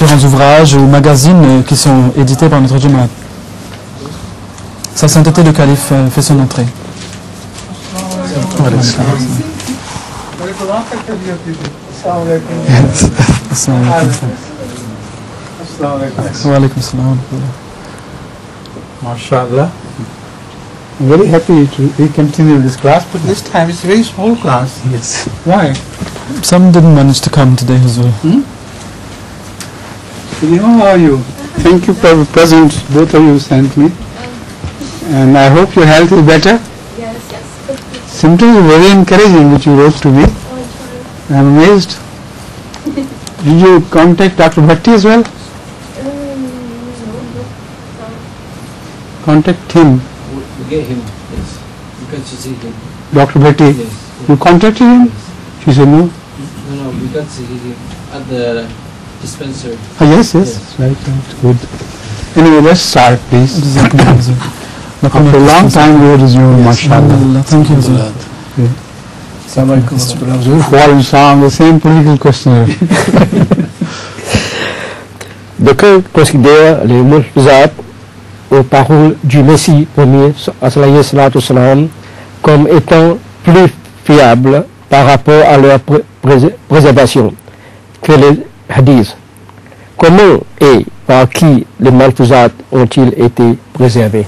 différents ouvrages ou magazines qui sont édités par notre Jamaat. Sa sainteté le calife fait son entrée. MashaAllah. I'm very happy to continue this class, but this time it's a very small class. Yes. Why? Some didn't manage to come today as well. How are you? Thank you for the present both of you sent me. And I hope your health is better. Yes. Symptoms are very encouraging which you wrote to me. I'm amazed. Did you contact Dr. Bhatti as well? Contact him. We get him, yes. You can see him. Dr. Bhatti. Yes. You contacted him? Yes. She said no. No, we can see him at the dispensary. Yes. Right. Good. Anyway, let's start, please. After a long time we will resume, mashallah. Thank you. Foreign song, the same political questionnaire. D'aucuns considèrent les mulfuzat aux paroles du Messie premier, salam, comme étant plus fiables par rapport à leur préservation que les hadiths. Comment et par qui les mulfuzat ont-ils été préservés?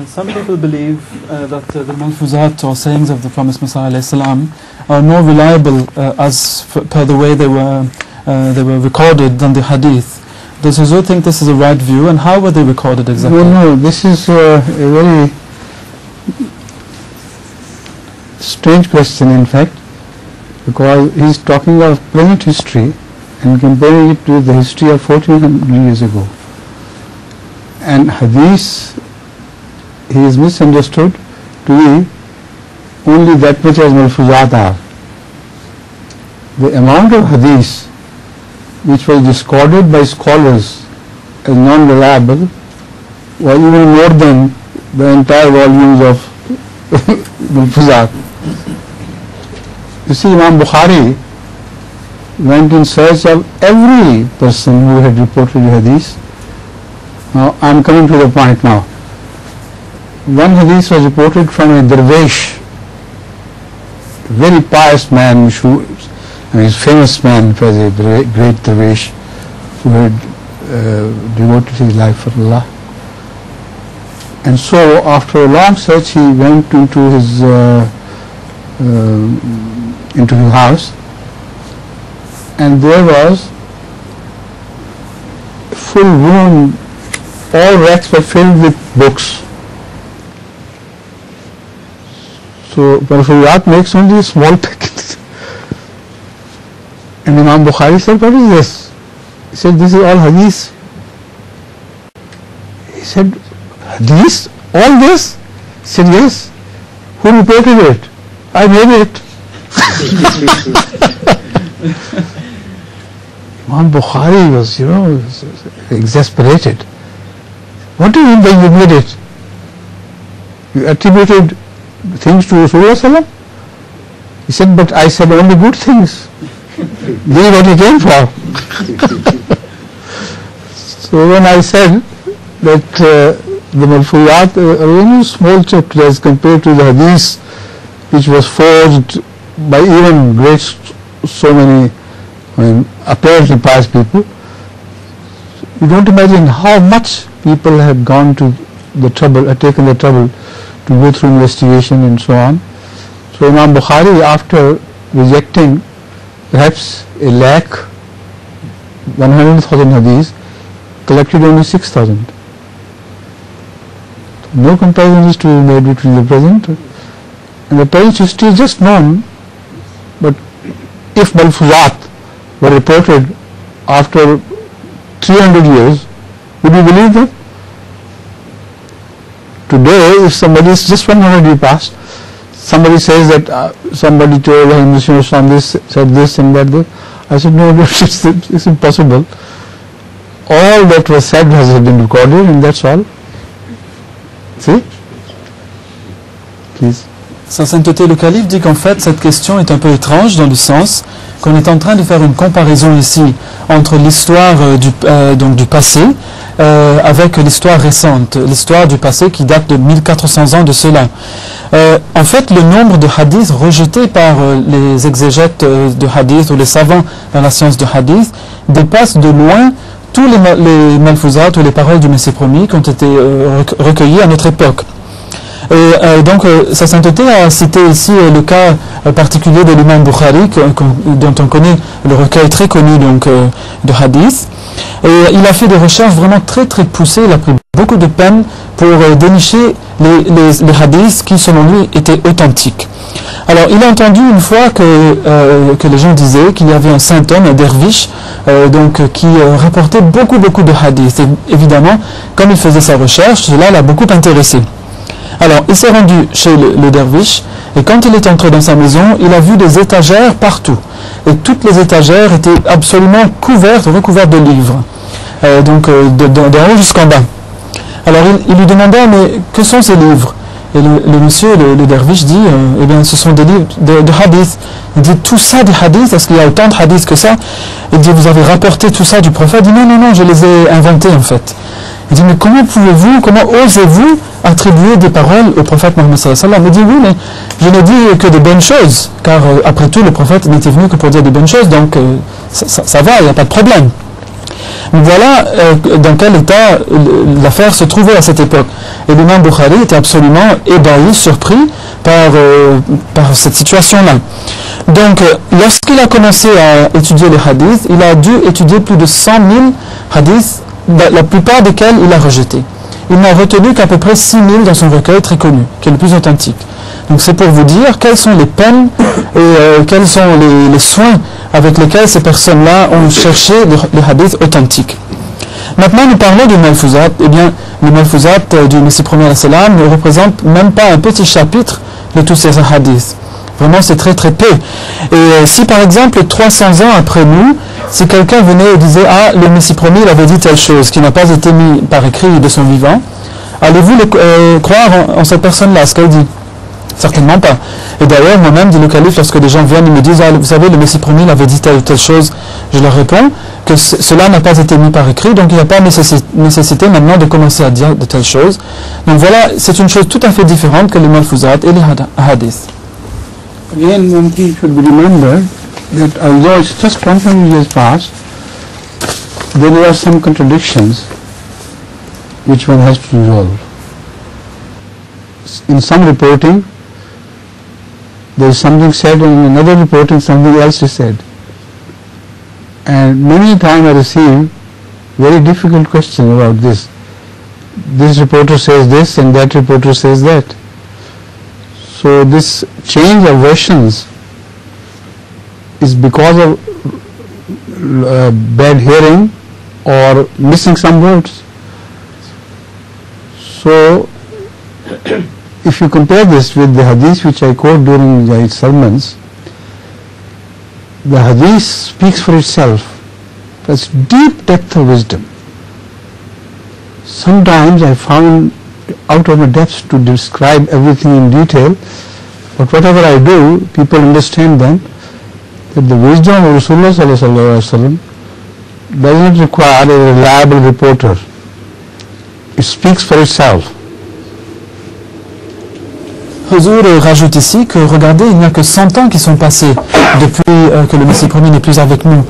Some people believe that the Malfuzat or sayings of the promised Messiah ﷺ are more reliable per the way they were recorded than the hadith. Does Huzur think this is a right view, and how were they recorded exactly? No, this is a very strange question in fact, because he is talking of present history and comparing it to the history of 1400 years ago. And hadith, he is misunderstood to be only that which as malfuzat are. The amount of hadith which was discarded by scholars as non-reliable was even more than the entire volumes of malfuzat. You see, Imam Bukhari went in search of every person who had reported hadith. Now, I am coming to the point now. One hadith was reported from a dervish, a very pious man, a famous man, was a great dervish who had devoted his life for Allah. And so, after a long search, he went into his house, and there was a full room, all racks were filled with books. So Malfuzat makes only a small packet. And Imam Bukhari said, what is this? He said, this is all hadith. He said, hadith? All this? He said, yes. Who reported it? I made it. Imam Bukhari was, exasperated. What do you mean by you made it? You attributed things to Rasulullah Sallam? He said, but I said only good things. This is what he came for. So when I said that the Malfuzat are only small chapter as compared to the hadith which was forged by even so many apparently pious people, you don't imagine how much people have gone to the trouble, taken the trouble to go through investigation and so on. So Imam Bukhari, after rejecting perhaps 100,000 hadiths, collected only 6,000. No comparison is to be made between the present and the present history is just known. But if Malfuzat were reported after 300 years, would you believe them? Today, if somebody is just 100 years past, somebody says that somebody told him this, said this and that. I said, no, it's impossible. All that was said has been recorded, and that's all. See? Please. Sa sainteté le calife dit qu'en fait cette question est un peu étrange dans le sens qu'on est en train de faire une comparaison ici entre l'histoire du passé avec l'histoire récente, l'histoire du passé qui date de 1400 ans de cela. En fait, le nombre de hadiths rejetés par les exégètes de hadith ou les savants dans la science de hadith dépasse de loin tous les malfouzat ou les paroles du Messie promis qui ont été recueillies à notre époque. Et donc, sa sainteté a cité ici le cas particulier de l'imam Bukhari, dont on connaît le recueil très connu donc, de hadith. Et il a fait des recherches vraiment très très poussées, il a pris beaucoup de peine pour dénicher les hadiths qui, selon lui, étaient authentiques. Alors, il a entendu une fois que les gens disaient qu'il y avait un saint homme, un derviche, qui rapportait beaucoup de hadiths. Et évidemment, comme il faisait sa recherche, cela l'a beaucoup intéressé. Alors, il s'est rendu chez le derviche, et quand il est entré dans sa maison, il a vu des étagères partout. Et toutes les étagères étaient absolument recouvertes de livres, d'en haut jusqu'en bas. Alors, il lui demanda, mais que sont ces livres? Et le monsieur, le derviche, dit, eh bien, ce sont des livres de hadith. Il dit, tout ça des hadiths, est-ce qu'il y a autant de hadiths que ça? Il dit, vous avez rapporté tout ça du prophète? Il dit, non, je les ai inventés en fait. Il dit, mais comment osez-vous attribuer des paroles au prophète Mohammed sallallahu alayhi wa sallam? Il dit, oui, mais je n'ai dit que de bonnes choses, car après tout, le prophète n'était venu que pour dire de bonnes choses, donc ça va, il n'y a pas de problème. Voilà dans quel état l'affaire se trouvait à cette époque. Et l'imam Bukhari était absolument ébahi, surpris par cette situation-là. Donc, lorsqu'il a commencé à étudier les hadiths, il a dû étudier plus de 100 000 hadiths, la plupart desquels il a rejetés. Il n'a retenu qu'à peu près 6 000 dans son recueil très connu, qui est le plus authentique. Donc c'est pour vous dire quelles sont les peines et quels sont les soins avec lesquels ces personnes-là ont cherché les hadiths authentiques. Maintenant, nous parlons du malfouzat. Eh bien, le malfouzat du Messie premier alayhi salam ne représente même pas un petit chapitre de tous ces hadiths. Vraiment, c'est très très peu. Et si par exemple, 300 ans après nous, si quelqu'un venait et disait « Ah, le Messie premier, il avait dit telle chose qui n'a pas été mis par écrit de son vivant », allez-vous croire en cette personne-là, ce qu'elle dit? Certainement pas. Et d'ailleurs, moi-même, dit le calife, lorsque des gens viennent et me disent « Ah, vous savez, le Messie premier, il avait dit telle ou telle chose », je leur réponds que cela n'a pas été mis par écrit, donc il n'y a pas nécessité maintenant de commencer à dire de telles choses. Donc voilà, c'est une chose tout à fait différente que les malfouzat et les hadiths. Again, one thing should be remembered, that although it's just 100 years past, there are some contradictions which one has to resolve. In some reporting, there is something said, and in another reporting something else is said. And many times I receive very difficult questions about this. This reporter says this and that reporter says that. So this change of versions is because of bad hearing or missing some words. So if you compare this with the hadith which I quote during my sermons, the hadith speaks for itself. That's deep depth of wisdom. Sometimes I found out of my depths to describe everything in detail, but whatever I do, people understand then that the wisdom of Rasulullah sallallahu alaihi wasallam does not require a reliable reporter. It speaks for itself. Huzour rajoute ici que, regardez, il n'y a que 100 ans qui sont passés depuis que le Messie premier n'est plus avec nous.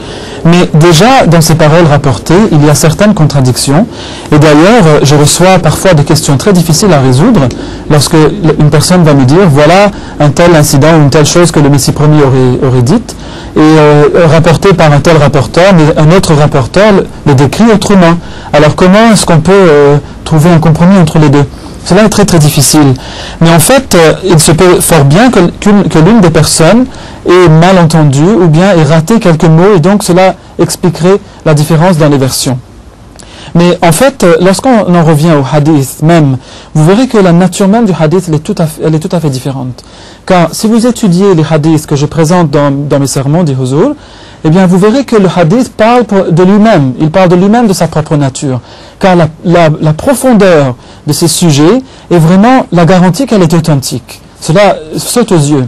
Mais déjà, dans ces paroles rapportées, il y a certaines contradictions. Et d'ailleurs, je reçois parfois des questions très difficiles à résoudre lorsque une personne va me dire, voilà un tel incident ou une telle chose que le Messie premier aurait dite, et rapporté par un tel rapporteur, mais un autre rapporteur le décrit autrement. Alors comment est-ce qu'on peut trouver un compromis entre les deux? Cela est très très difficile. Mais en fait, il se peut fort bien que l'une des personnes ait mal entendu ou bien ait raté quelques mots, et donc cela expliquerait la différence dans les versions. Mais en fait, lorsqu'on en revient au hadith même, vous verrez que la nature même du hadith elle est tout à fait différente. Car si vous étudiez les hadiths que je présente dans mes sermons des Huzour, eh bien vous verrez que le hadith parle de lui-même, il parle de lui-même, de sa propre nature. Car la profondeur de ces sujets est vraiment la garantie qu'elle est authentique. Cela saute aux yeux.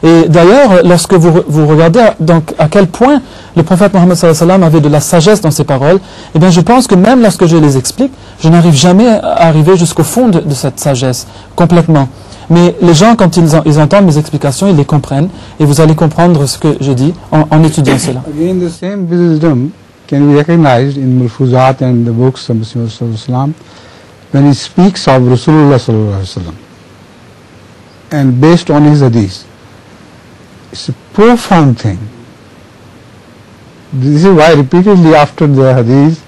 Et d'ailleurs, lorsque vous regardez donc à quel point le prophète Mohammed sallallahu alayhi wa sallam avait de la sagesse dans ses paroles, eh bien je pense que même lorsque je les explique, je n'arrive jamais à arriver jusqu'au fond de cette sagesse, complètement. Mais les gens, quand ils entendent mes explications, ils les comprennent, et vous allez comprendre ce que je dis en étudiant cela. Again, the same wisdom can be recognized in Mulfuzat and the books of Messenger sallallahu alayhi wa sallam when he speaks of Rasulullah sallallahu alayhi wa sallam and based on his hadith. It's a profound thing. This is why repeatedly after the hadith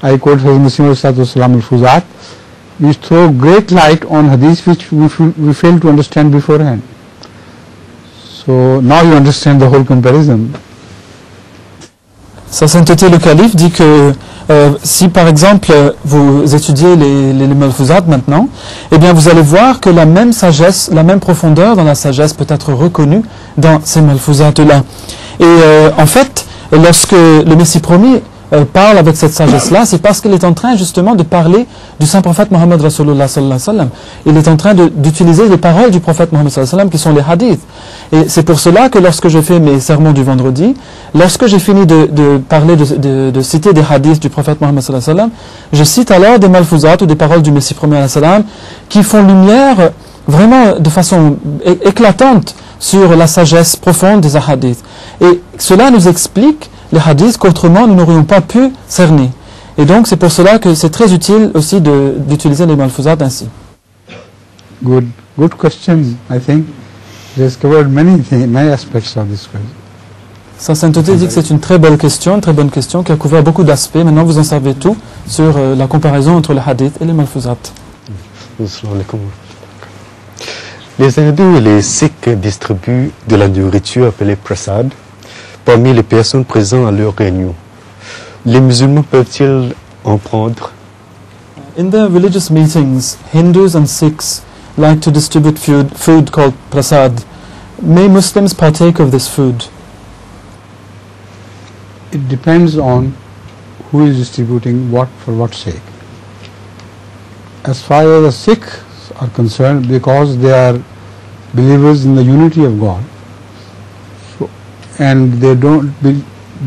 I quote Messenger sallallahu alayhi wa sallam Mulfuzat, which throw great light on hadith which we fail to understand beforehand. So now you understand the whole comparison. Sa sainteté le calife dit que si par exemple vous étudiez les Malfuzat maintenant, eh bien vous allez voir que la même sagesse, la même profondeur dans la sagesse peut être reconnue dans ces Malfuzat là. Et en fait, lorsque le Messie promis parle avec cette sagesse-là, c'est parce qu'il est en train justement de parler du saint prophète Mohammed Rasulullah sallallahu alayhi wa sallam. Il est en train d'utiliser les paroles du prophète Mohammed sallallahu alayhi wa sallam qui sont les hadiths. Et c'est pour cela que lorsque je fais mes sermons du vendredi, lorsque j'ai fini de parler, de citer des hadiths du prophète Mohammed sallallahu alayhi wa sallam, je cite alors des malfuzat ou des paroles du Messie premier alayhi salam qui font lumière vraiment de façon éclatante sur la sagesse profonde des hadiths. Et cela nous explique les hadiths qu'autrement nous n'aurions pas pu cerner. Et donc c'est pour cela que c'est très utile aussi d'utiliser les malfuzat ainsi. Good question, I think. It has covered many aspects of this question. Sa sainteté dit que c'est une très belle question, une très bonne question qui a couvert beaucoup d'aspects. Maintenant vous en savez tout sur la comparaison entre les hadiths et les malfuzat. Les hindous et les sikhs distribuent de la nourriture appelée prasad parmi les personnes présentes à leur réunion. Les musulmans peuvent-ils en prendre? In their religious meetings, Hindus and Sikhs like to distribute food called prasad. May Muslims partake of this food? It depends on who is distributing what for what sake. As far as the Sikhs are concerned, because they are believers in the unity of God, and they don't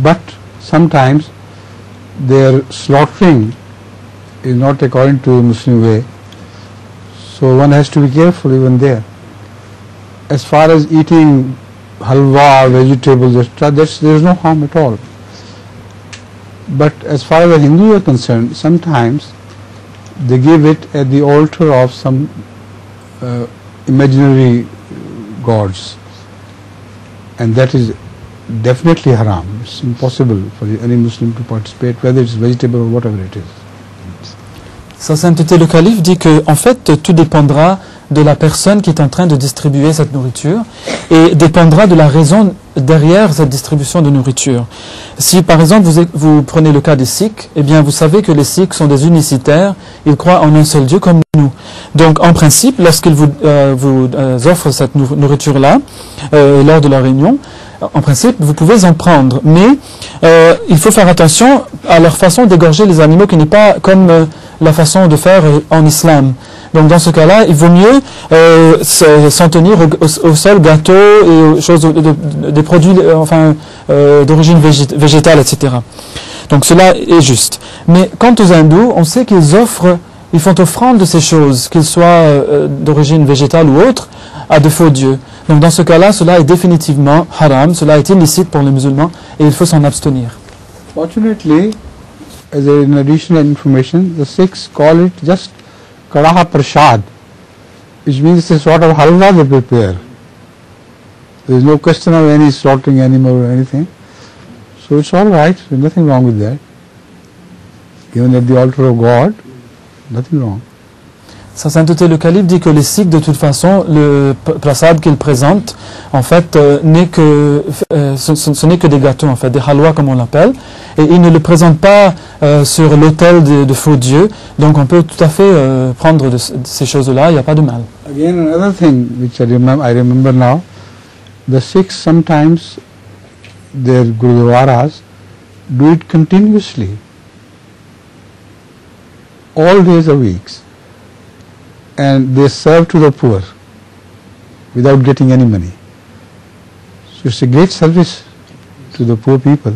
but sometimes their slaughtering is not according to Muslim way, so one has to be careful even there. As far as eating halwa, vegetables, there is no harm at all. But as far as the Hindus are concerned, sometimes they give it at the altar of some imaginary gods, and that is definitely haram. It's impossible for any Muslim to participate, whether it's vegetable or whatever it is. Sa sainteté le calife dit que en fait tout dépendra de la personne qui est en train de distribuer cette nourriture et dépendra de la raison derrière cette distribution de nourriture. Si par exemple vous prenez le cas des Sikhs, eh bien vous savez que les Sikhs sont des unicitaires, ils croient en un seul Dieu comme nous. Donc en principe, lorsqu'ils vous offrent cette nourriture-là lors de leur réunion, en principe, vous pouvez en prendre, mais il faut faire attention à leur façon d'égorger les animaux qui n'est pas comme la façon de faire en islam. Donc dans ce cas-là, il vaut mieux s'en tenir au seul gâteau et aux choses, des produits d'origine végétale, etc. Donc cela est juste. Mais quant aux hindous, on sait qu'ils font offrande de ces choses, qu'ils soient d'origine végétale ou autre, à de faux dieux. Donc dans ce cas-là, cela est définitivement haram, cela est illicite pour les musulmans et il faut s'en abstenir. Fortunately, as an additional information, the Sikhs call it just kadaha prasad, which means it's a sort of halwa they prepare. There is no question of any slaughtering animal or anything. So it's all right, there's nothing wrong with that. Given at the altar of God, nothing wrong. Sa sainteté le calife dit que les Sikhs, de toute façon, le prasad qu'ils présentent, en fait, ce n'est que des gâteaux, en fait, des halwa comme on l'appelle, et ils ne le présentent pas sur l'autel de faux dieux, donc on peut tout à fait prendre de ces choses-là, il n'y a pas de mal. Again, another thing which I remember now, the Sikhs sometimes, their gurudwaras, do it continuously, all days or weeks. And they serve to the poor without getting any money. it's a great service to the poor people.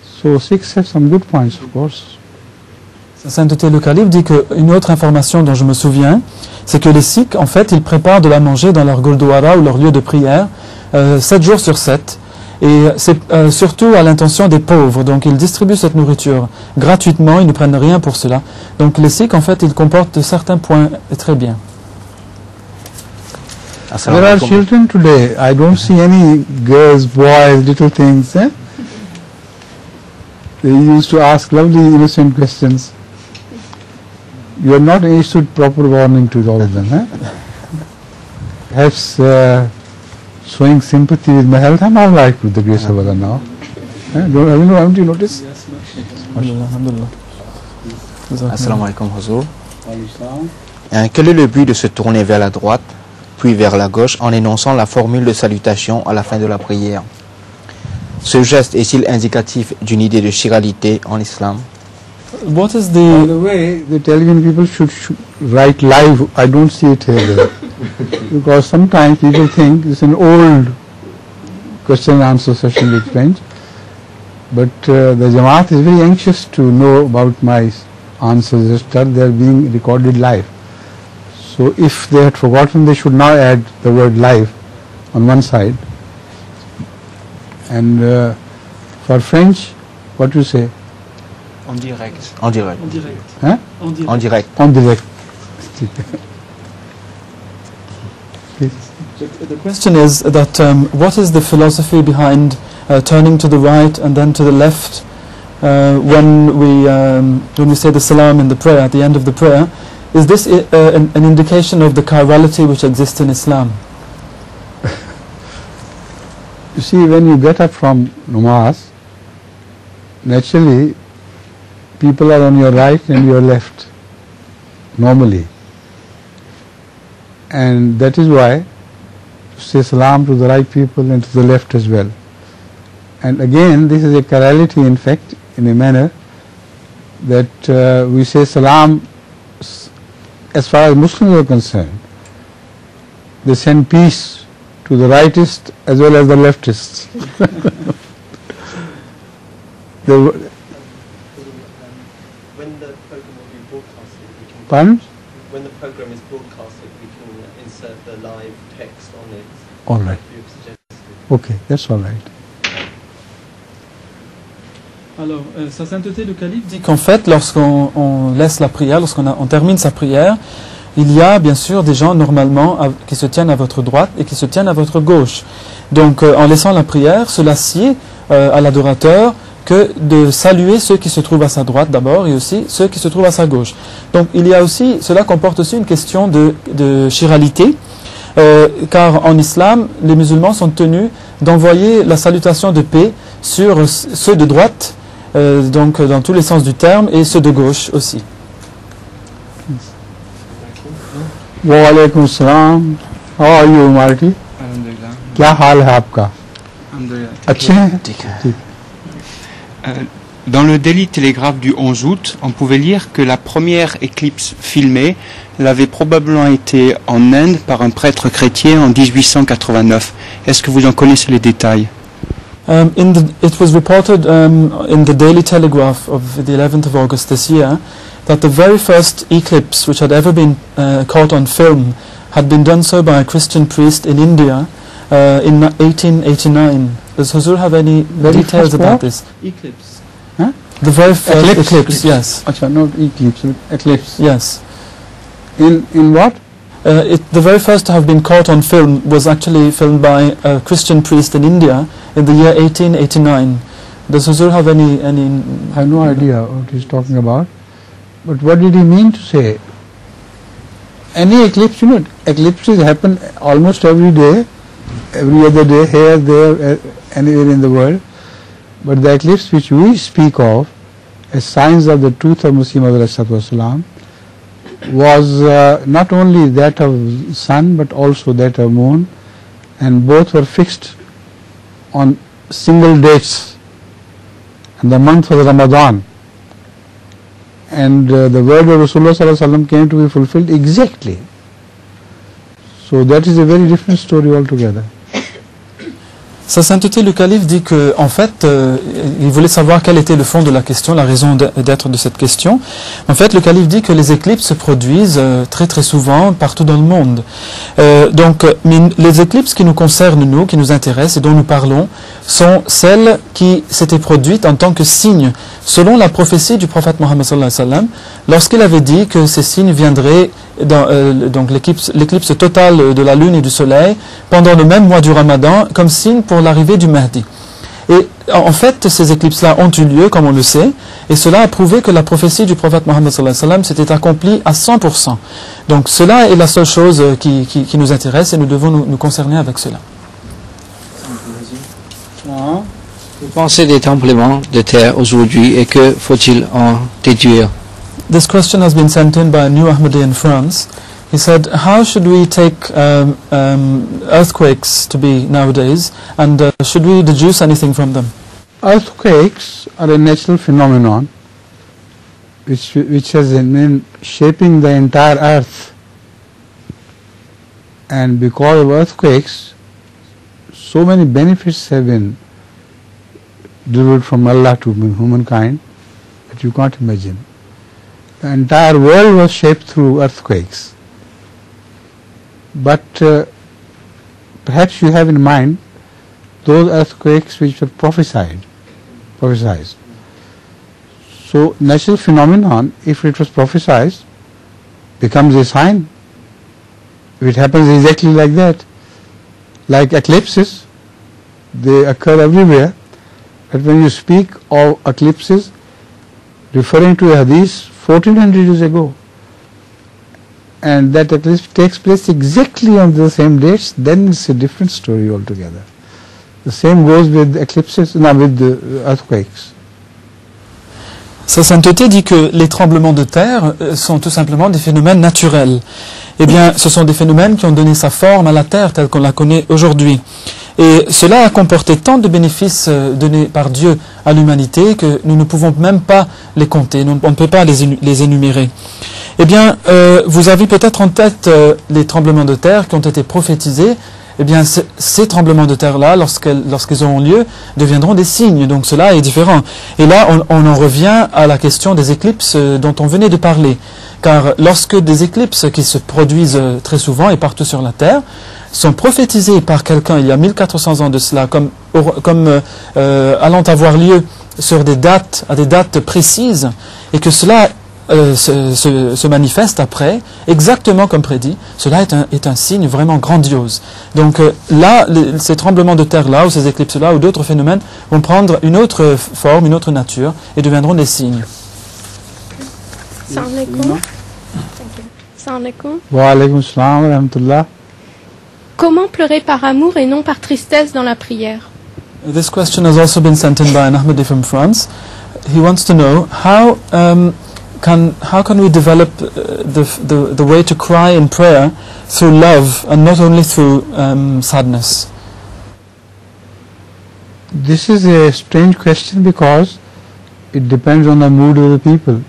So Sikhs have some good points, of course. Sa Sainteté le Calife dit qu'une autre information dont je me souviens, c'est que les Sikhs, en fait, ils préparent de la manger dans leur Gurdwara ou leur lieu de prière 7 jours sur 7. Et c'est surtout à l'intention des pauvres. Donc ils distribuent cette nourriture gratuitement, ils ne prennent rien pour cela. Donc les Sikhs, en fait, ils comportent certains points très bien. There are children today. I don't see any girls, boys, little things. Eh? They used to ask lovely, innocent questions. You are not issued proper warning to all of them. Eh? Perhaps showing sympathy with my health, I'm all right with the grace of Allah now. Eh? Haven't you noticed? Yes, alhamdulillah. Assalamu alaikum, Huzour. Quel est le but de se tourner vers la droite puis vers la gauche en énonçant la formule de salutation à la fin de la prière? Ce geste est-il indicatif d'une idée de chiralité en islam? What is By the... the way, the Television people should write live. I don't see it here. Because sometimes people think it's an old question and answer session with friends. But the Jamaat is very anxious to know about my answers. Just tell they are being recorded live. So if they had forgotten, they should now add the word live on one side. And for French, what do you say? En direct. En direct. En direct. Hein? En direct. En direct. The question is that what is the philosophy behind turning to the right and then to the left when we say the salam in the prayer, at the end of the prayer? Is this an indication of the chirality which exists in Islam? You see, when you get up from namaz, naturally people are on your right and your left, normally. And that is why you say salam to the right people and to the left as well. And again, this is a chirality, in fact, in a manner that we say salam as far as Muslims are concerned. They send peace to the rightists as well as the leftists. When the program will be broadcasted, we can... Pardon? When the program is broadcasted, we can insert the live text on it. All right. You've suggested. Okay, that's all right. Alors, Sa Sainteté le Calife dit qu'en fait, lorsqu'on laisse la prière, on termine sa prière, il y a bien sûr des gens normalement qui se tiennent à votre droite et qui se tiennent à votre gauche. Donc, en laissant la prière, cela sied à l'adorateur que de saluer ceux qui se trouvent à sa droite d'abord et aussi ceux qui se trouvent à sa gauche. Donc, il y a aussi, cela comporte aussi une question de chiralité, car en islam, les musulmans sont tenus d'envoyer la salutation de paix sur ceux de droite, donc dans tous les sens du terme, et ceux de gauche aussi. Wa alaikum salam. How are you, Marty? Alhamdulillah. क्या हाल है आपका? Alhamdulillah. अच्छे हैं? Dans le Daily Telegraph du 11 août, on pouvait lire que la première éclipse filmée l'avait probablement été en Inde par un prêtre chrétien en 1889. Est-ce que vous en connaissez les détails? It was reported in the Daily Telegraph of the 11th of August this year that the very first eclipse which had ever been caught on film had been done so by a Christian priest in India in 1889. Does Huzoor have any details about this? Eclipse. Huh? The very first eclipse, yes. Achha, not eclipse, eclipse. Yes. In what? The very first to have been caught on film was actually filmed by a Christian priest in India in the year 1889. Does Huzoor have any? I have no idea what he's talking about. But what did he mean to say? Any eclipse, eclipses happen almost every day, every other day, here, there, anywhere in the world. But the eclipse which we speak of as signs of the truth of Masih Maud ﷺ was not only that of sun but also that of moon, and both were fixed on single dates, and the month was Ramadan, and the word of Rasulullah ﷺ came to be fulfilled exactly. So that is a very different story altogether. Sa sainteté le calife dit que, en fait, il voulait savoir quel était le fond de la question, la raison d'être de cette question. En fait, le calife dit que les éclipses se produisent très très souvent partout dans le monde. Mais les éclipses qui nous concernent, nous, qui nous intéressent et dont nous parlons, sont celles qui s'étaient produites en tant que signes, selon la prophétie du prophète Mohammed sallallahu alayhi wa sallam, lorsqu'il avait dit que ces signes viendraient dans donc l'éclipse totale de la lune et du soleil pendant le même mois du Ramadan comme signe pour l'arrivée du Mahdi. Et en fait, ces éclipses-là ont eu lieu, comme on le sait, et cela a prouvé que la prophétie du prophète Mohammed sallallahu alayhi wa sallam s'était accomplie à 100%. Donc cela est la seule chose qui nous intéresse et nous devons nous concerner avec cela. Vous pensez des tremblements de terre aujourd'hui et que faut-il en déduire? This question has been sent in by a new Ahmadi in France. He said, how should we take earthquakes to be nowadays, and should we deduce anything from them? Earthquakes are a natural phenomenon which has been shaping the entire earth, and because of earthquakes so many benefits have been delivered from Allah to humankind that you can't imagine. The entire world was shaped through earthquakes. But perhaps you have in mind those earthquakes which were prophesied. So natural phenomenon, if it was prophesied, becomes a sign. If it happens exactly like that, like eclipses, they occur everywhere. But when you speak of eclipses, referring to a hadith 1400 years ago, and that eclipse takes place exactly on the same dates, then it's a different story altogether. The same goes with eclipses, with the earthquakes. Sa sainteté dit que les tremblements de terre sont tout simplement des phénomènes naturels. Eh bien, ce sont des phénomènes qui ont donné sa forme à la terre telle qu'on la connaît aujourd'hui. Et cela a comporté tant de bénéfices donnés par Dieu à l'humanité que nous ne pouvons même pas les compter, on ne peut pas les énumérer. Eh bien, vous avez peut-être en tête les tremblements de terre qui ont été prophétisés. Eh bien, ces tremblements de terre-là, lorsqu'ils auront lieu, deviendront des signes. Donc cela est différent. Et là, on en revient à la question des éclipses dont on venait de parler. Car lorsque des éclipses qui se produisent très souvent et partout sur la Terre sont prophétisées par quelqu'un il y a 1400 ans de cela, comme allant avoir lieu sur des dates, à des dates précises, et que cela se manifeste après, exactement comme prédit, cela est un signe vraiment grandiose. Donc là, ces tremblements de terre-là, ou ces éclipses-là, ou d'autres phénomènes, vont prendre une autre forme, une autre nature, et deviendront des signes. Assalamu alaikum. Assalamu alaikum. Wa alaykum assalam wa rahmatullah. Comment pleurer par amour et non par tristesse dans la prière? This question has also been sent in by an Ahmadi from France. He wants to know how can we develop the way to cry in prayer through love and not only through sadness? This is a strange question because it depends on the mood of the people.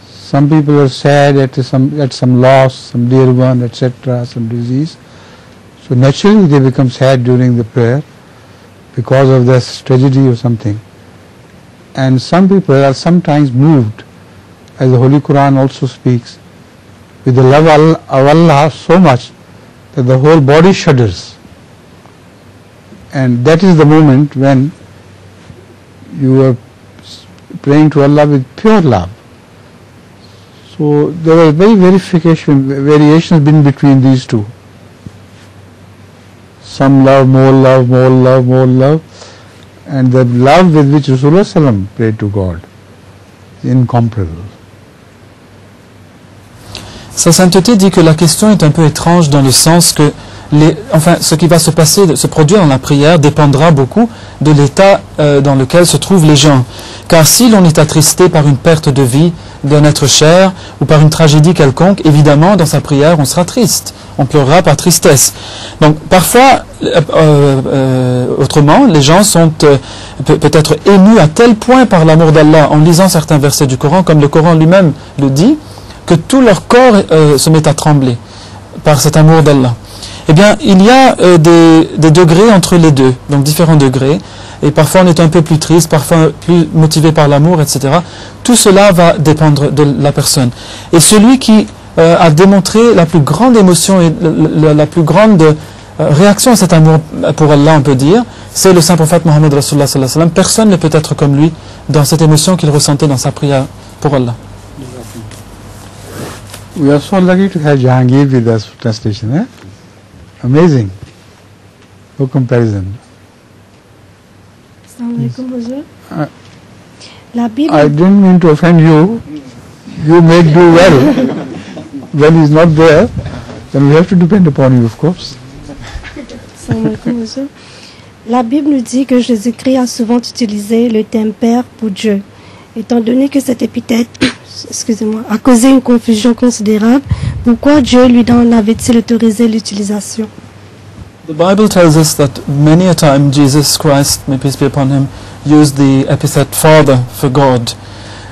Some people are sad at some loss, some dear one, etc., some disease. So naturally they become sad during the prayer because of this tragedy or something. And some people are sometimes moved, as the Holy Quran also speaks, with the love of Allah so much that the whole body shudders. And that is the moment when you are praying to Allah with pure love. So there are variations between these two. Some love, more love, more love, more love. And the love with which Rasulullah prayed to God is incomparable. Sa sainteté dit que la question est un peu étrange dans le sens que ce qui va se produire dans la prière dépendra beaucoup de l'état dans lequel se trouvent les gens. Car si l'on est attristé par une perte de vie d'un être cher ou par une tragédie quelconque, évidemment dans sa prière on sera triste, on pleurera par tristesse. Donc parfois, autrement, les gens sont peut-être émus à tel point par l'amour d'Allah en lisant certains versets du Coran, comme le Coran lui-même le dit, que tout leur corps se met à trembler par cet amour d'Allah. Eh bien, il y a des degrés entre les deux, donc différents degrés. Et parfois on est un peu plus triste, parfois plus motivé par l'amour, etc. Tout cela va dépendre de la personne. Et celui qui a démontré la plus grande émotion et la plus grande réaction à cet amour pour Allah, on peut dire, c'est le saint prophète Mohammed Rasulullah sallallahu alayhi wa sallam. Personne ne peut être comme lui dans cette émotion qu'il ressentait dans sa prière pour Allah. We are so lucky to have Jahangir with us for translation. Amazing. No comparison. La Bible. I didn't mean to offend you. You may do well. When he is not there, then we have to depend upon you, of course. La Bible nous dit que Jésus-Christ a souvent utilisé le terme Père pour Dieu. Étant donné que cette épithète a causé une confusion considérable, pourquoi Dieu lui en avait-il autorisé l'utilisation? The Bible tells us that many a time Jesus Christ, may peace be upon him, used the epithet Father for God.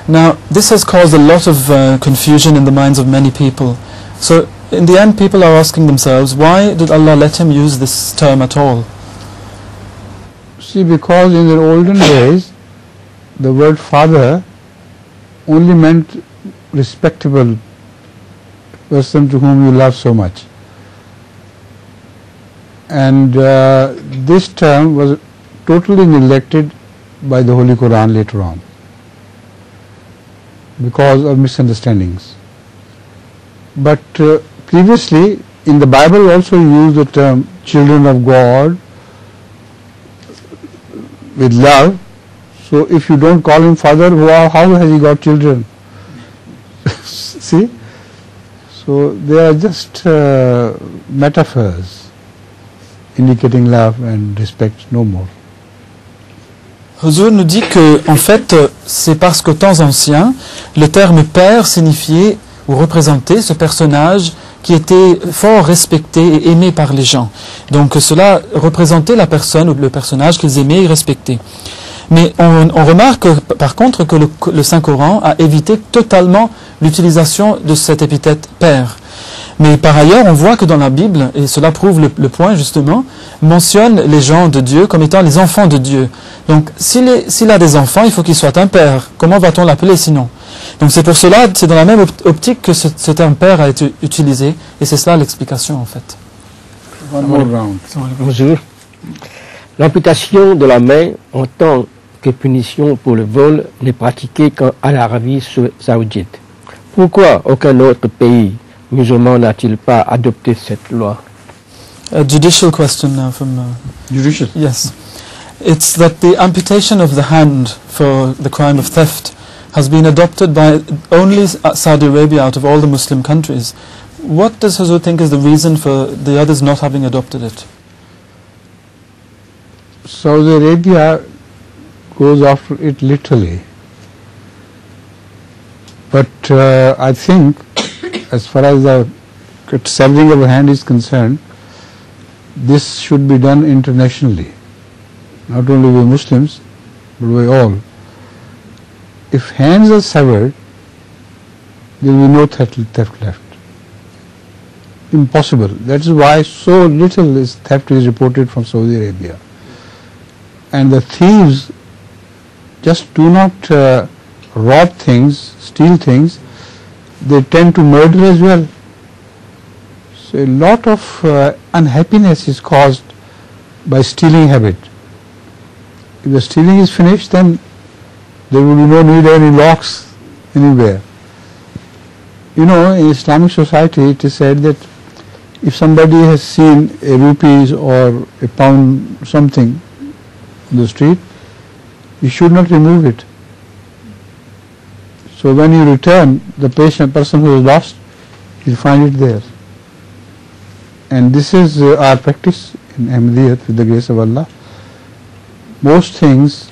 Now, this has caused a lot of confusion in the minds of many people. So, in the end, people are asking themselves, why did Allah let him use this term at all? See, because in the olden days, the word father only meant respectable person to whom you love so much. And this term was totally neglected by the Holy Quran later on because of misunderstandings. But previously in the Bible also used the term children of God with love. So if you don't call him father, how has he got children? See? So they are just metaphors indicating love and respect, no more. Huzur nous dit que, en fait, c'est parce qu'aux temps anciens, le terme père signifiait ou représentait ce personnage qui était fort respecté et aimé par les gens. Donc cela représentait la personne ou le personnage qu'ils aimaient et respectaient. Mais on remarque par contre que le Saint-Coran a évité totalement l'utilisation de cette épithète père. Mais par ailleurs, on voit que dans la Bible, et cela prouve le point justement, mentionne les gens de Dieu comme étant les enfants de Dieu. Donc s'il a des enfants, il faut qu'il soit un père. Comment va-t-on l'appeler sinon? Donc c'est pour cela, c'est dans la même optique que ce terme père a été utilisé, et c'est cela l'explication en fait. One more round. Bonjour. L'amputation de la main en tant que punition pour le vol n'est pratiquée qu'en Arabie saoudite. Pourquoi aucun autre pays musulman n'a-t-il pas adopté cette loi? A judicial question now from... Judicial? Yes. It's that the amputation of the hand for the crime of theft has been adopted by only Saudi Arabia out of all the Muslim countries. What does Huzur think is the reason for the others not having adopted it? Saudi Arabia goes after it literally. But I think, as far as the severing of a hand is concerned, this should be done internationally, not only by Muslims, but by all. If hands are severed, there will be no theft left. Impossible. That is why so little theft is reported from Saudi Arabia. And the thieves just do not rob things, steal things, they tend to murder as well. So a lot of unhappiness is caused by stealing habit. If the stealing is finished, then there will be no need of any locks anywhere. You know, in Islamic society it is said that if somebody has seen a rupees or a pound something on the street, you should not remove it. So when you return, the person who is lost, will find it there. And this is our practice in Ahmadiyyat with the grace of Allah. Most things,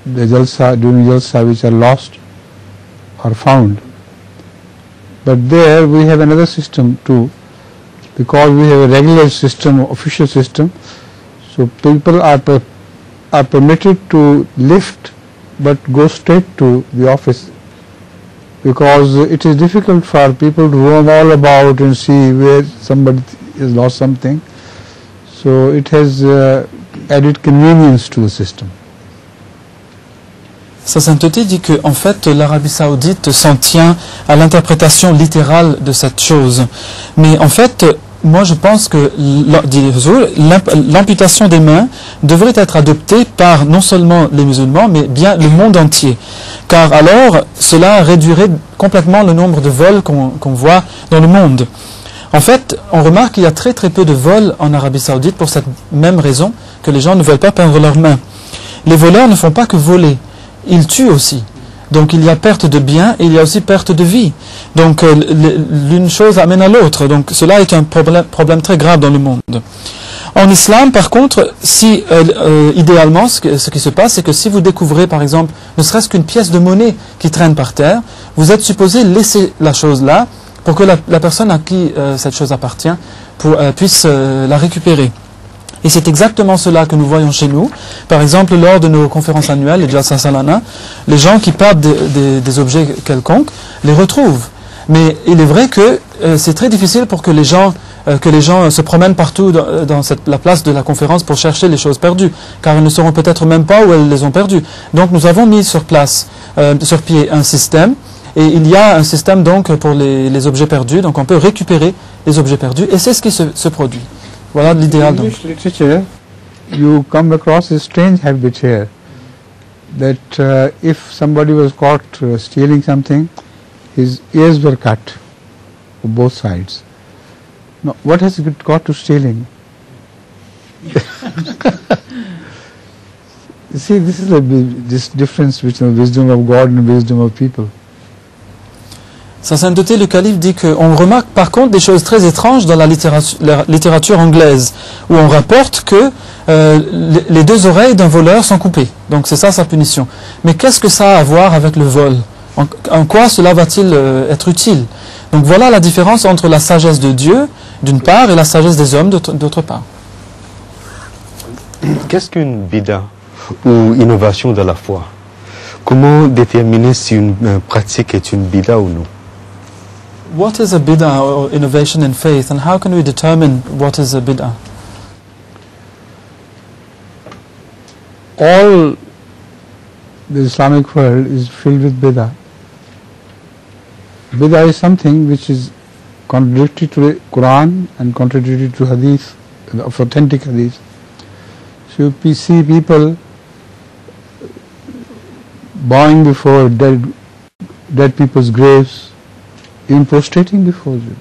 the jalsa, during jalsa, which are lost, are found. But there we have another system too, because we have a regular system, official system. So people are permitted to lift, but go straight to the office, because it is difficult for people to roam all about and see where somebody has lost something. So it has added convenience to the system. Sa sainteté dit que en fait l'Arabie Saoudite s'en tient à l'interprétation littérale de cette chose. Mais en fait, moi je pense que l'amputation des mains devrait être adoptée par non seulement les musulmans, mais bien le monde entier. Car alors, cela réduirait complètement le nombre de vols qu'on voit dans le monde. En fait, on remarque qu'il y a très peu de vols en Arabie Saoudite pour cette même raison que les gens ne veulent pas perdre leurs mains. Les voleurs ne font pas que voler. Ils tuent aussi. Donc il y a perte de biens et il y a aussi perte de vie. Donc l'une chose amène à l'autre. Donc cela est un problème très grave dans le monde. En islam, par contre, si idéalement, ce qui se passe, c'est que si vous découvrez, par exemple, ne serait-ce qu'une pièce de monnaie qui traîne par terre, vous êtes supposé laisser la chose là pour que la personne à qui cette chose appartient puisse la récupérer. Et c'est exactement cela que nous voyons chez nous. Par exemple, lors de nos conférences annuelles, les Jalsa Salana, les gens qui perdent des objets quelconques les retrouvent. Mais il est vrai que c'est très difficile pour que les gens se promènent partout dans la place de la conférence pour chercher les choses perdues, car ils ne sauront peut-être même pas où elles les ont perdues. Donc nous avons mis sur pied un système, et il y a un système donc pour les objets perdus, donc on peut récupérer les objets perdus, et c'est ce qui se produit. Voilà l'idéal. In English literature, you come across a strange habit here, that if somebody was caught stealing something, his ears were cut on both sides. Now, what has it got to stealing? You see, this is this difference between the wisdom of God and the wisdom of people. Sa sainteté, le calife dit qu'on remarque par contre des choses très étranges dans la littérature anglaise, où on rapporte que les deux oreilles d'un voleur sont coupées. Donc c'est ça sa punition. Mais qu'est-ce que ça a à voir avec le vol? En quoi cela va-t-il être utile? Donc voilà la différence entre la sagesse de Dieu d'une part et la sagesse des hommes d'autre part. Qu'est-ce qu'une bida ou innovation de la foi? Comment déterminer si une pratique est une bida ou non? What is a bid'ah or innovation in faith, and how can we determine what is a bid'ah? All the Islamic world is filled with bid'ah. Bid'ah is something which is contradictory to the Quran and contradictory to hadith, of authentic hadith. So you see people bowing before dead people's graves, even prostrating before them.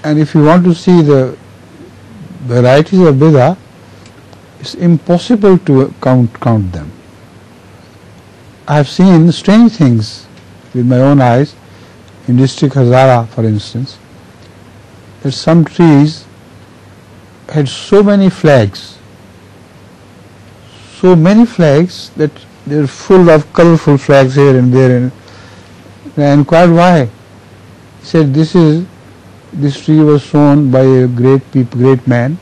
And if you want to see the varieties of bid'ah, it's impossible to count them. I have seen strange things with my own eyes in district Hazara, for instance, that some trees had so many flags that they're full of colorful flags here and there. And I inquired why. He said this tree was sown by a great man,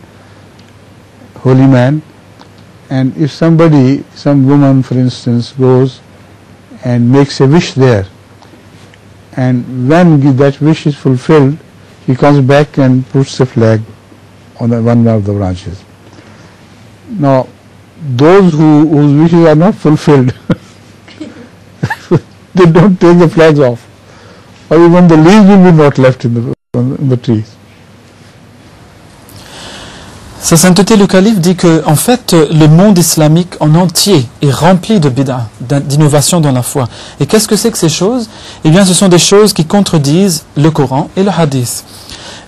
holy man, and if some woman for instance goes and makes a wish there, and when that wish is fulfilled, he comes back and puts a flag on one of the branches. Now, those whose wishes are not fulfilled, they don't take the flags off, or even the leaves will be not left in the trees. Sa sainteté, le calife, dit que en fait, le monde islamique en entier est rempli de bid'ah, d'innovation dans la foi. Et qu'est-ce que c'est que ces choses? Eh bien, ce sont des choses qui contredisent le Coran et le hadith.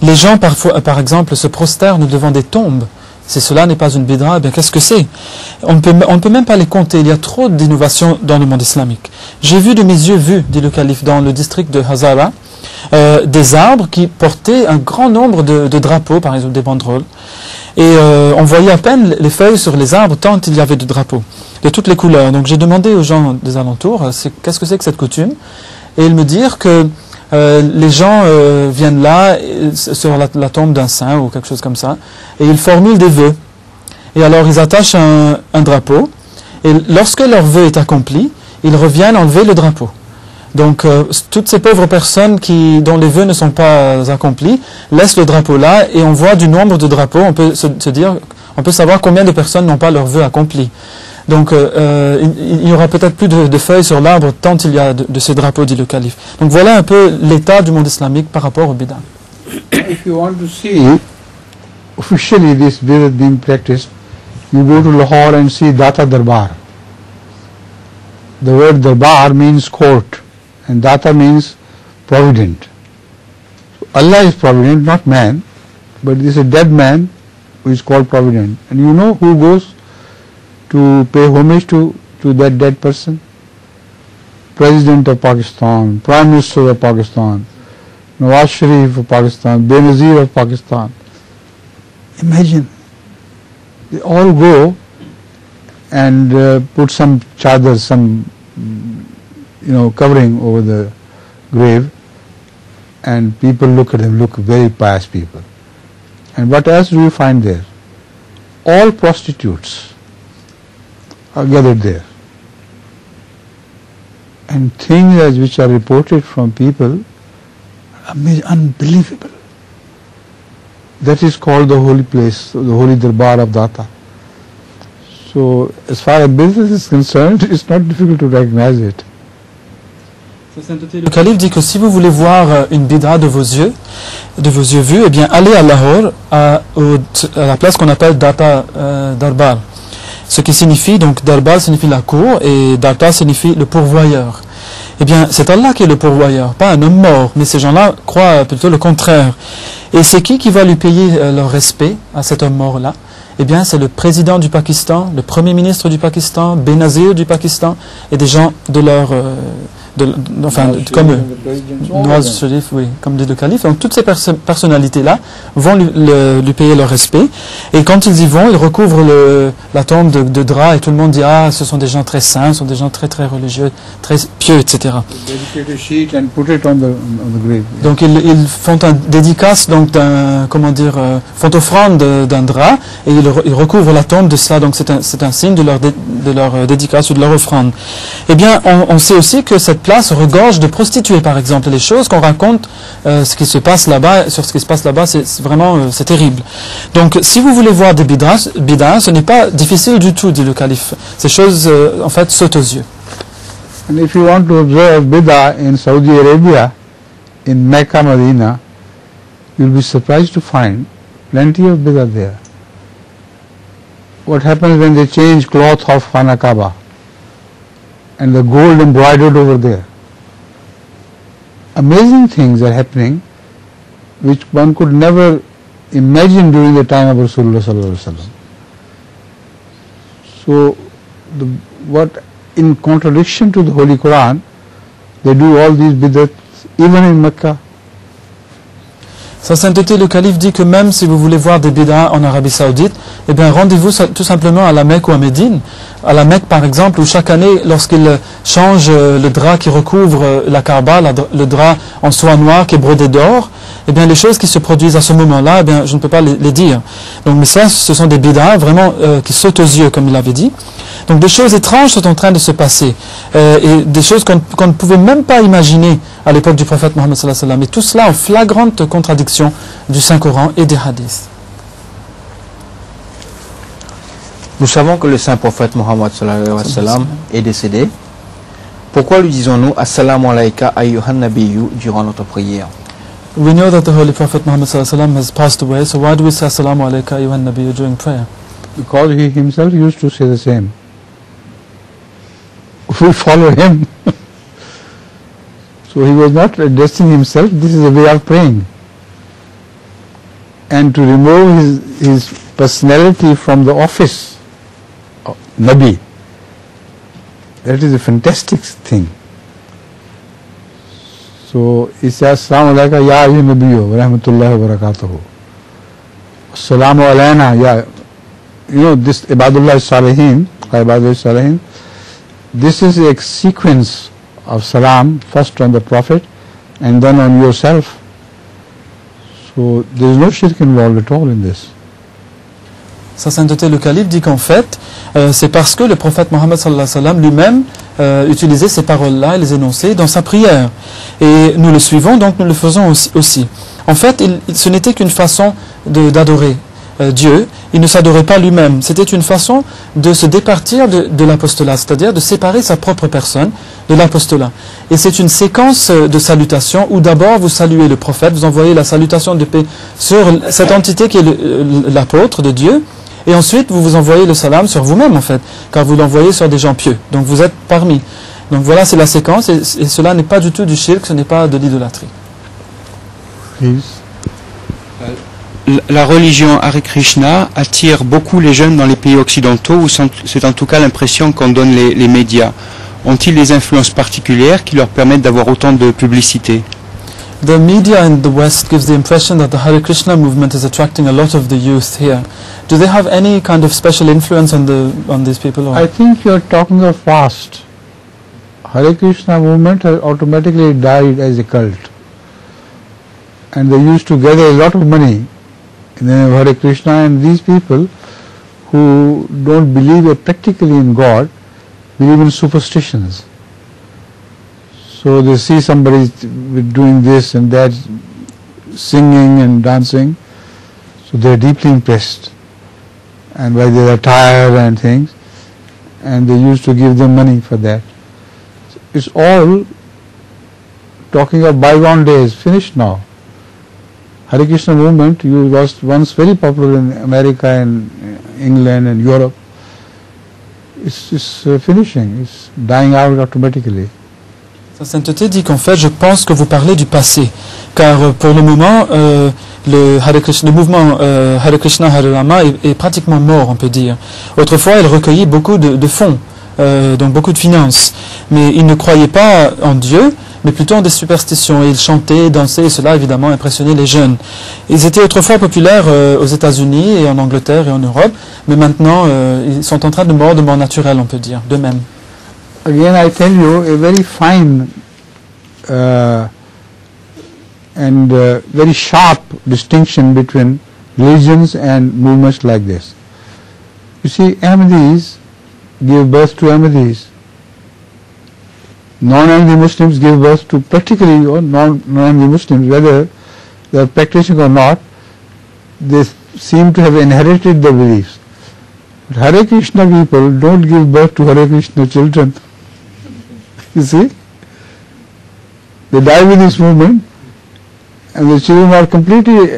Les gens, parfois, par exemple, se prosternent devant des tombes. Si cela n'est pas une bid'ah, eh bien, qu'est-ce que c'est? On ne peut même pas les compter. Il y a trop d'innovations dans le monde islamique. J'ai vu de mes yeux, dit le calife, dans le district de Hazara, des arbres qui portaient un grand nombre de drapeaux, par exemple des banderoles. Et on voyait à peine les feuilles sur les arbres tant il y avait de drapeaux, de toutes les couleurs. Donc j'ai demandé aux gens des alentours, qu'est-ce que c'est que cette coutume? Et ils me dirent que les gens viennent là, sur la tombe d'un saint ou quelque chose comme ça, et ils formulent des vœux. Et alors ils attachent un drapeau, et lorsque leur vœu est accompli, ils reviennent enlever le drapeau. Donc toutes ces pauvres personnes dont les vœux ne sont pas accomplis laissent le drapeau là, et on voit du nombre de drapeaux, on peut on peut savoir combien de personnes n'ont pas leurs vœux accomplis. Donc il y aura peut-être plus de feuilles sur l'arbre tant il y a de ces drapeaux, dit le calife. Donc voilà un peu l'état du monde islamique par rapport au bid'ah. If you want to see officially this bid'ah being practiced, you go to Lahore and see Data Darbar. The word Darbar means court, and Data means provident. So Allah is provident, not man, but this is a dead man who is called provident. And you know who goes to pay homage to that dead person? President of Pakistan, Prime Minister of Pakistan, Nawaz Sharif of Pakistan, Benazir of Pakistan. Imagine, they all go and put some chadar, some covering over the grave, and people look at them, look very pious people. And what else do you find there? All prostitutes are gathered there. And things which are reported from people are unbelievable. That is called the holy place, the holy darbar of Data. So as far as business is concerned, it's not difficult to recognize it. Le calife dit que si vous voulez voir une bid'a de vos yeux vus, eh bien allez à Lahore, à la place qu'on appelle Data Darbar. Ce qui signifie, donc Darbar signifie la cour et Data signifie le pourvoyeur. Eh bien c'est Allah qui est le pourvoyeur, pas un homme mort, mais ces gens-là croient plutôt le contraire. Et c'est qui va lui payer leur respect à cet homme mort-là? Eh bien c'est le président du Pakistan, le premier ministre du Pakistan, Benazir du Pakistan, et des gens de leur... comme eux, Nawaz Sharif, oui, comme dit le calife. Donc toutes ces personnalités-là vont lui payer leur respect, et quand ils y vont, ils recouvrent la tombe de drap, et tout le monde dit ce sont des gens très saints, ce sont des gens très très religieux, très pieux, etc. Donc ils font un dédicace, donc font offrande d'un drap, et ils recouvrent la tombe de cela. Donc c'est un signe de leur dédicace ou de leur offrande. Eh bien on sait aussi que cette place regorge de prostituées, par exemple. Les choses qu'on raconte, ce qui se passe là-bas, c'est vraiment c'est terrible. Donc si vous voulez voir des bid'ah, ce n'est pas difficile du tout, dit le calife. Ces choses en fait sautent aux yeux. And if you want to observe bid'ah in Saudi Arabia, in Mecca, Medina, you'll be surprised to find plenty of bid'ah there. What happens when they change cloth of Khana Kaaba and the gold embroidered over there? Amazing things are happening which one could never imagine during the time of Rasulullah sallallahu alaihi wasallam. So, what in contradiction to the Holy Quran, they do all these bid'ahs even in Mecca. Sa sainteté, le calife dit que même si vous voulez voir des bid'ah en Arabie Saoudite, eh bien rendez-vous tout simplement à la Mecque ou à Médine. À la Mecque par exemple, où chaque année, lorsqu'ils changent le drap qui recouvre la Kaaba, le drap en soie noire qui est brodé d'or, eh bien les choses qui se produisent à ce moment-là, eh bien je ne peux pas les dire. Donc mais ça, ce sont des bid'ah vraiment qui sautent aux yeux, comme il avait dit. Donc des choses étranges sont en train de se passer, et des choses qu'on ne pouvait même pas imaginer à l'époque du prophète Mohammed sallallahu alayhi wa sallam, et tout cela en flagrante contradiction du Saint-Coran et des hadiths. Nous savons que le saint prophète Mohammed sallallahu alayhi wa sallam est décédé. Pourquoi lui disons-nous Assalamu alayka ayyuhan nabiyyu durant notre prière? We know that the Holy Prophet Muhammad sallallahu alayhi wa sallam has passed away, so why do we say Assalamu alayka ayyuhan nabiyyu during prayer? Because he himself used to say the same. We follow him. So he was not addressing himself, this is a way of praying. And to remove his personality from the office of Nabi, that is a fantastic thing. So he says, Assalamu alaikum ya ayyuhan nabiyyu wa rahmatullahi wa barakatuhu. Assalamu alayna ya. You know this Ibadullah Salihin, this is a sequence of salam, first on the Prophet and then on yourself. So there is no shirk involved at all in this. Sa sainteté le calife dit qu'en fait, c'est parce que le prophète Mohammed sallallahu alayhi wa sallam lui-même utilisait ces paroles-là et les énonçait dans sa prière. Et nous le suivons, donc nous le faisons aussi. En fait, ce n'était qu'une façon d'adorer Dieu. Il ne s'adorait pas lui-même. C'était une façon de se départir de l'apostolat, c'est-à-dire de séparer sa propre personne de l'apostolat. Et c'est une séquence de salutations où d'abord vous saluez le prophète, vous envoyez la salutation de paix sur cette entité qui est l'apôtre de Dieu, et ensuite vous envoyez le salam sur vous-même en fait, car vous l'envoyez sur des gens pieux. Donc vous êtes parmi. Donc voilà, c'est la séquence, et cela n'est pas du tout du shirk, ce n'est pas de l'idolâtrie. La religion Hare Krishna attire beaucoup les jeunes dans les pays occidentaux, où c'est en tout cas l'impression qu'en donnent les médias. Ont-ils des influences particulières qui leur permettent d'avoir autant de publicité? The media in the West gives the impression that the Hare Krishna movement is attracting a lot of the youth here. Do they have any kind of special influence on these people? Or? I think you are talking of past. Hare Krishna movement has automatically died as a cult. And they used to gather a lot of money in the name of Hare Krishna, and these people who don't believe practically in God believe in superstitions. So they see somebody doing this and that, singing and dancing, so they are deeply impressed, and by their attire and things, and they used to give them money for that. It's all talking of bygone days, finished now. Hare Krishna movement was once very popular in America and England and Europe. It's finishing, it's dying out automatically. Sa sainteté dit qu'en fait, je pense que vous parlez du passé, car pour le moment, le mouvement Hare Krishna Hare Rama est pratiquement mort, on peut dire. Autrefois, il recueillait beaucoup de fonds, donc beaucoup de finances, mais il ne croyait pas en Dieu, mais plutôt en des superstitions. Et ils chantaient, dansaient, et cela évidemment impressionnait les jeunes. Ils étaient autrefois populaires aux États-Unis et en Angleterre et en Europe, mais maintenant ils sont en train de mort naturelle, on peut dire, d'eux-mêmes. Again, I tell you a very fine and very sharp distinction between religions and movements like this. You see, Ahmadis give birth to Ahmadis. Non-Ahmadi Muslims give birth to practically non-Ahmadi Muslims, whether they are practicing or not. They seem to have inherited the beliefs. But Hare Krishna people don't give birth to Hare Krishna children. You see? They die with this movement, and the children are completely,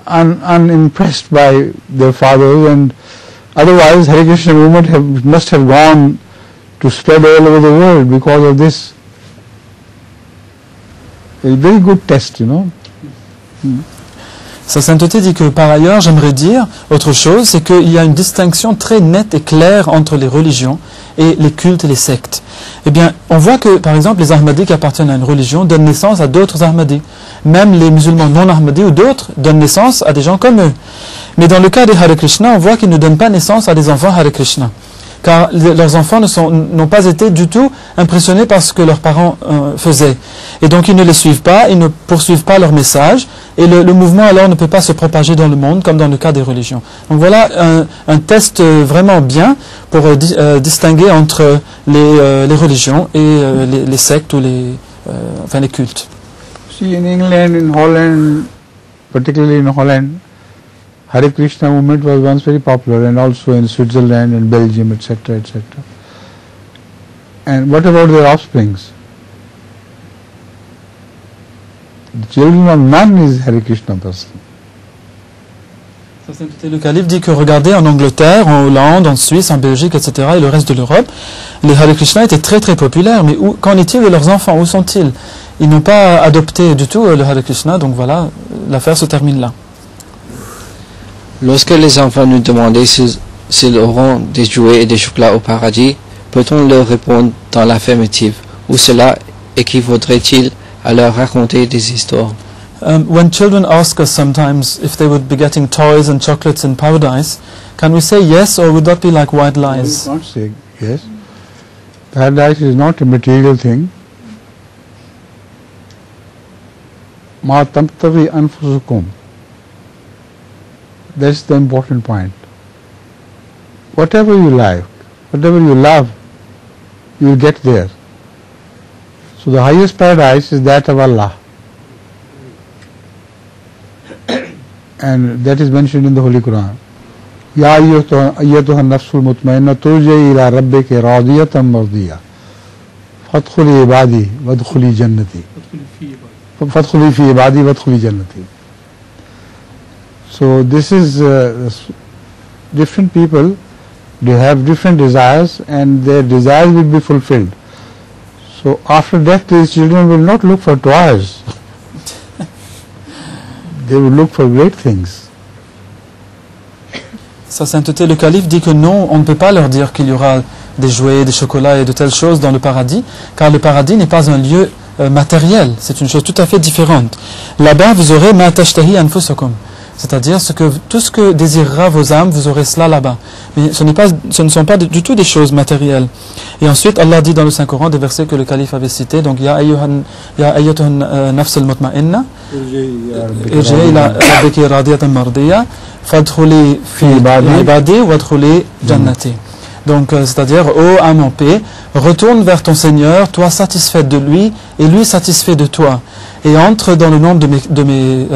unimpressed by their fathers, and otherwise Hare Krishna movement must have gone to spread all over the world because of this. A very good test, Sa sainteté dit que par ailleurs, j'aimerais dire autre chose, c'est qu'il y a une distinction très nette et claire entre les religions et les cultes et les sectes. Eh bien, on voit que, par exemple, les Ahmadis qui appartiennent à une religion donnent naissance à d'autres Ahmadis. Même les musulmans non Ahmadis ou d'autres donnent naissance à des gens comme eux. Mais dans le cas des Hare Krishna, on voit qu'ils ne donnent pas naissance à des enfants Hare Krishna. Car leurs enfants n'ont pas été du tout impressionnés par ce que leurs parents faisaient. Et donc ils ne les suivent pas, ils ne poursuivent pas leur message, et le mouvement alors ne peut pas se propager dans le monde comme dans le cas des religions. Donc voilà un test vraiment bien pour distinguer entre les religions et les sectes ou les cultes. See, in England, in Holland, particularly in Holland, Hare Krishna movement was once very popular, and also in Switzerland and Belgium, etc., etc. And what about their offsprings? The children of none is Hare Krishna person. Le calife dit que regardez en Angleterre, en Hollande, en Suisse, en Belgique, etc. et le reste de l'Europe, les Hare Krishna étaient très très populaires, mais qu'en est-il de leurs enfants? Où sont-ils? Ils n'ont pas adopté du tout le Hare Krishna, donc voilà, l'affaire se termine là. Lorsque les enfants nous demandaient s'ils auront des jouets et des chocolats au paradis, peut-on leur répondre dans l'affirmative, ou cela équivaudrait-il à leur raconter des histoires? When children ask us sometimes if they would be getting toys and chocolates in paradise, can we say yes, or would that be like white lies? No, we can't say yes. Paradise is not a material thing. Ma tamtavi anfusukum. That's the important point. Whatever you like, whatever you love, you will get there. So the highest paradise is that of Allah. And that is mentioned in the Holy Quran. Ya ayyatuha nafsul mutmainna turja'i ila rabbika radiyatan mardiyah. Fadkhuli ibadi wadkhuli jannati. Fadkhuli fi ibadi wadkhuli jannati. So this is different people, they have different desires and their desires will be fulfilled. So after death these children will not look for toys. They will look for great things. Sa sainteté le calife dit que non, on ne peut pas leur dire qu'il y aura des jouets, des chocolats et de telles choses dans le paradis, car le paradis n'est pas un lieu matériel, c'est une chose tout à fait différente. Là-bas vous aurez ma tashtahi anfusakum, c'est-à-dire tout ce que désirera vos âmes, vous aurez cela là-bas. Mais ce ne sont pas du tout des choses matérielles. Et ensuite, Allah dit dans le Saint-Coran, des versets que le calife avait cités, donc Ya ayyatuhan nafsul mutma'inna irji'i ila rabbiki radiyatan mardiyah fadkhuli fi ibadi wadkhuli jannati. Donc, c'est-à-dire, ô âme en paix, retourne vers ton Seigneur, toi satisfaite de lui, et lui satisfait de toi. Et entre dans le nombre de mes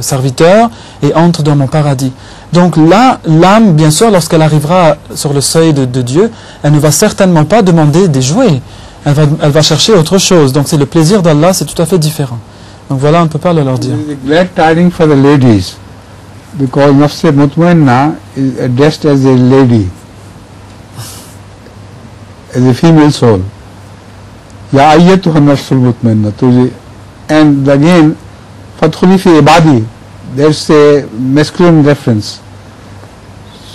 serviteurs, et entre dans mon paradis. Donc là, l'âme, bien sûr, lorsqu'elle arrivera sur le seuil de Dieu, elle ne va certainement pas demander des jouets. Elle va chercher autre chose. Donc c'est le plaisir d'Allah, c'est tout à fait différent. Donc voilà, on ne peut pas le leur dire. Glad tidings for the ladies, because Nafs Mutmainna is addressed as a lady, as a female soul. Ya ayyatuha nafsul mutmainna. And again, Fadkhuli fi ibadi, that's a masculine reference.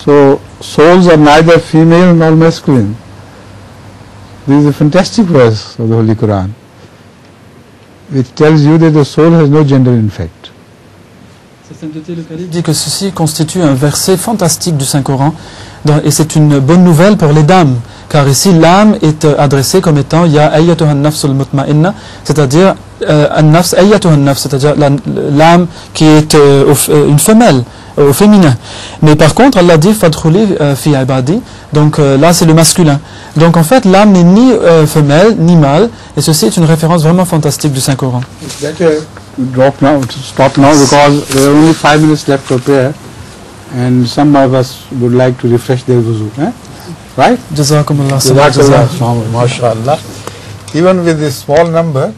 So souls are neither female nor masculine. This is a fantastic verse of the Holy Quran, which tells you that the soul has no gender in fact. Sa sainteté le calife dit que ceci constitue un verset fantastique du Saint-Coran, et c'est une bonne nouvelle pour les dames, car ici l'âme est adressée comme étant Ya ayyatuhan nafsul mutma'inna, c'est-à-dire an-nafs ayyatuhan nafs, c'est-à-dire l'âme qui est une femelle, au féminin. Mais par contre, Allah dit Fadkhuli fi ibadi, donc là c'est le masculin. Donc en fait, l'âme n'est ni femelle ni mâle, et ceci est une référence vraiment fantastique du Saint-Coran. Stop now because there are only 5 minutes left for prayer, and some of us would like to refresh their wuzu. Right? Jazakumullah. MashaAllah. Even with this small number,